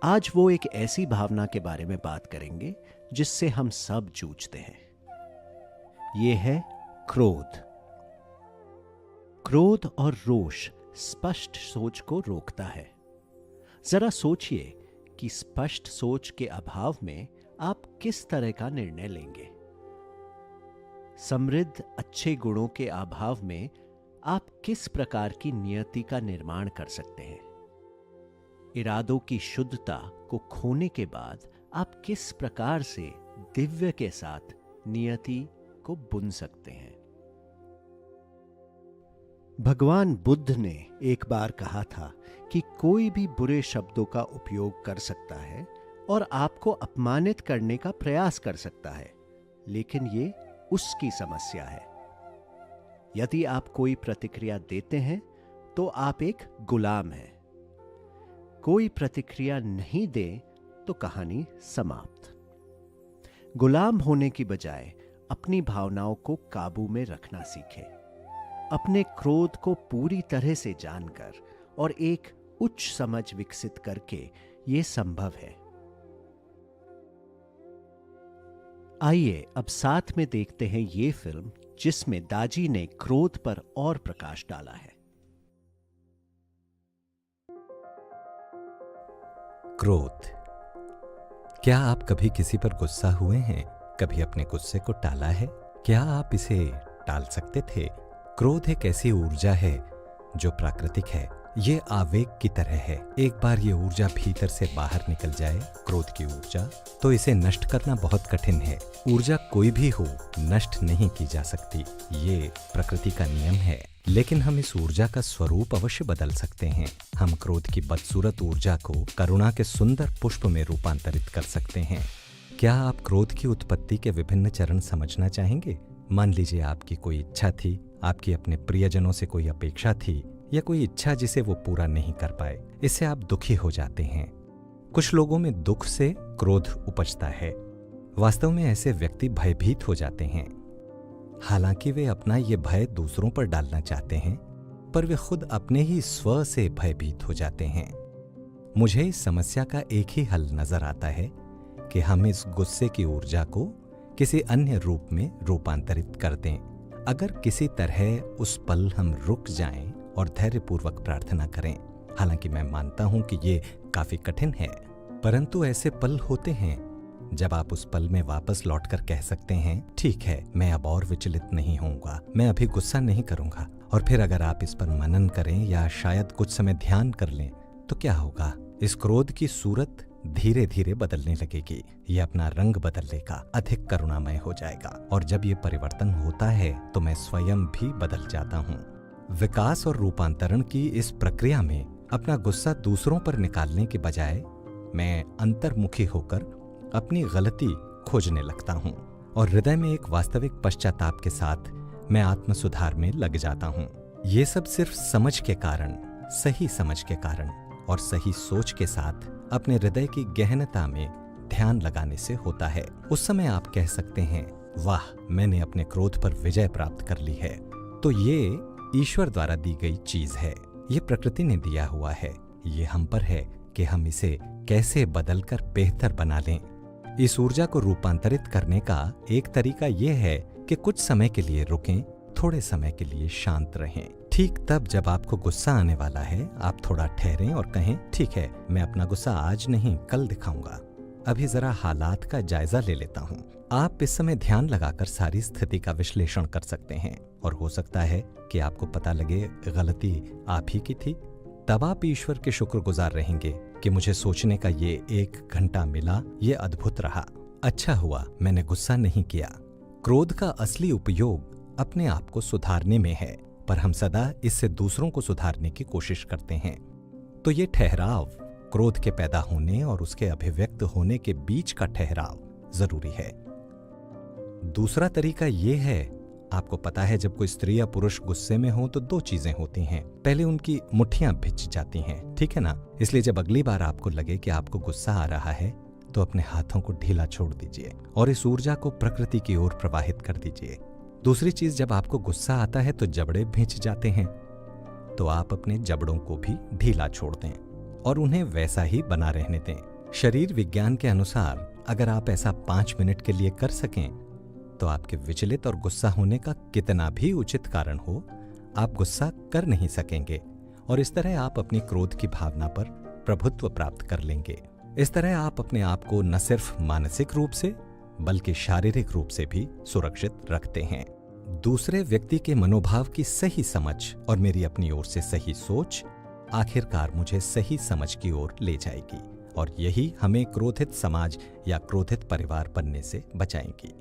आज वो एक ऐसी भावना के बारे में बात करेंगे जिससे हम सब जूझते हैं। ये है क्रोध। क्रोध और रोष स्पष्ट सोच को रोकता है। जरा सोचिए कि स्पष्ट सोच के अभाव में आप किस तरह का निर्णय लेंगे। समृद्ध अच्छे गुणों के अभाव में आप किस प्रकार की नियति का निर्माण कर सकते हैं। इरादों की शुद्धता को खोने के बाद आप किस प्रकार से दिव्य के साथ नियति को बुन सकते हैं। भगवान बुद्ध ने एक बार कहा था कि कोई भी बुरे शब्दों का उपयोग कर सकता है और आपको अपमानित करने का प्रयास कर सकता है, लेकिन ये उसकी समस्या है। यदि आप कोई प्रतिक्रिया देते हैं तो आप एक गुलाम हैं। कोई प्रतिक्रिया नहीं दे तो कहानी समाप्त। गुलाम होने की बजाय अपनी भावनाओं को काबू में रखना सीखें। अपने क्रोध को पूरी तरह से जानकर और एक उच्च समझ विकसित करके यह संभव है। आइए अब साथ में देखते हैं ये फिल्म जिसमें दाजी ने क्रोध पर और प्रकाश डाला है। क्रोध। क्या आप कभी किसी पर गुस्सा हुए हैं? कभी अपने गुस्से को टाला है? क्या आप इसे टाल सकते थे? क्रोध एक ऐसी ऊर्जा है जो प्राकृतिक है। ये आवेग की तरह है। एक बार ये ऊर्जा भीतर से बाहर निकल जाए, क्रोध की ऊर्जा, तो इसे नष्ट करना बहुत कठिन है। ऊर्जा कोई भी हो, नष्ट नहीं की जा सकती। ये प्रकृति का नियम है। लेकिन हम इस ऊर्जा का स्वरूप अवश्य बदल सकते हैं। हम क्रोध की बदसूरत ऊर्जा को करुणा के सुंदर पुष्प में रूपांतरित कर सकते हैं। क्या आप क्रोध की उत्पत्ति के विभिन्न चरण समझना चाहेंगे? मान लीजिए आपकी कोई इच्छा थी, आपकी अपने प्रियजनों से कोई अपेक्षा थी, या कोई इच्छा जिसे वो पूरा नहीं कर पाए। इससे आप दुखी हो जाते हैं। कुछ लोगों में दुख से क्रोध उपजता है। वास्तव में ऐसे व्यक्ति भयभीत हो जाते हैं। हालांकि वे अपना ये भय दूसरों पर डालना चाहते हैं, पर वे खुद अपने ही स्व से भयभीत हो जाते हैं। मुझे इस समस्या का एक ही हल नजर आता है कि हम इस गुस्से की ऊर्जा को किसी अन्य रूप में रूपांतरित कर दें। अगर किसी तरह उस पल हम रुक जाएं और धैर्यपूर्वक प्रार्थना करें। हालांकि मैं मानता हूं कि ये काफी कठिन है, परंतु ऐसे पल होते हैं जब आप उस पल में वापस लौटकर कह सकते हैं, ठीक है, मैं अब और विचलित नहीं होऊंगा, मैं अभी गुस्सा नहीं करूंगा। और फिर अगर आप इस पर मनन करें या शायद कुछ समय ध्यान कर लें तो क्या होगा? इस क्रोध की सूरत धीरे धीरे बदलने लगेगी। ये अपना रंग बदल लेगा, अधिक करुणामय हो जाएगा। और जब ये परिवर्तन होता है तो मैं स्वयं भी बदल जाता हूँ। विकास और रूपांतरण की इस प्रक्रिया में अपना गुस्सा दूसरों पर निकालने के बजाय मैं अंतर्मुखी होकर अपनी गलती खोजने लगता हूँ और हृदय में एक वास्तविक पश्चाताप के साथ मैं आत्म सुधार में लग जाता हूँ। ये सब सिर्फ समझ के कारण, सही समझ के कारण और सही सोच के साथ अपने हृदय की गहनता में ध्यान लगाने से होता है। उस समय आप कह सकते हैं, वाह, मैंने अपने क्रोध पर विजय प्राप्त कर ली है। तो ये ईश्वर द्वारा दी गई चीज है। ये प्रकृति ने दिया हुआ है। ये हम पर है कि हम इसे कैसे बदलकर बेहतर बना लें। इस ऊर्जा को रूपांतरित करने का एक तरीका यह है कि कुछ समय के लिए रुकें, थोड़े समय के लिए शांत रहें। ठीक तब जब आपको गुस्सा आने वाला है, आप थोड़ा ठहरें और कहें, ठीक है, मैं अपना गुस्सा आज नहीं कल दिखाऊंगा। अभी जरा हालात का जायजा ले लेता हूँ। आप इस समय ध्यान लगाकर सारी स्थिति का विश्लेषण कर सकते हैं और हो सकता है कि आपको पता लगे गलती आप ही की थी। तब आप ईश्वर के शुक्रगुजार रहेंगे कि मुझे सोचने का ये 1 घंटा मिला, ये अद्भुत रहा। अच्छा हुआ मैंने गुस्सा नहीं किया। क्रोध का असली उपयोग अपने आप को सुधारने में है, पर हम सदा इससे दूसरों को सुधारने की कोशिश करते हैं। तो ये ठहराव, क्रोध के पैदा होने और उसके अभिव्यक्त होने के बीच का ठहराव जरूरी है। दूसरा तरीका ये है, आपको पता है जब कोई स्त्री या पुरुष गुस्से में हो तो 2 चीजें होती हैं। पहले उनकी मुट्ठियां भिंच जाती हैं, ठीक है ना? इसलिए जब अगली बार आपको लगे कि आपको गुस्सा आ रहा है तो अपने हाथों को ढीला छोड़ दीजिए और इस ऊर्जा को प्रकृति की ओर प्रवाहित कर दीजिए। दूसरी चीज, जब आपको गुस्सा आता है तो जबड़े भिंच जाते हैं, तो आप अपने जबड़ों को भी ढीला छोड़ दें और उन्हें वैसा ही बना रहने दें। शरीर विज्ञान के अनुसार अगर आप ऐसा 5 मिनट के लिए कर सकें तो आपके विचलित और गुस्सा होने का कितना भी उचित कारण हो, आप गुस्सा कर नहीं सकेंगे और इस तरह आप अपनी क्रोध की भावना पर प्रभुत्व प्राप्त कर लेंगे। इस तरह आप अपने आप को न सिर्फ मानसिक रूप से बल्कि शारीरिक रूप से भी सुरक्षित रखते हैं। दूसरे व्यक्ति के मनोभाव की सही समझ और मेरी अपनी ओर से सही सोच आखिरकार मुझे सही समझ की ओर ले जाएगी और यही हमें क्रोधित समाज या क्रोधित परिवार बनने से बचाएंगी।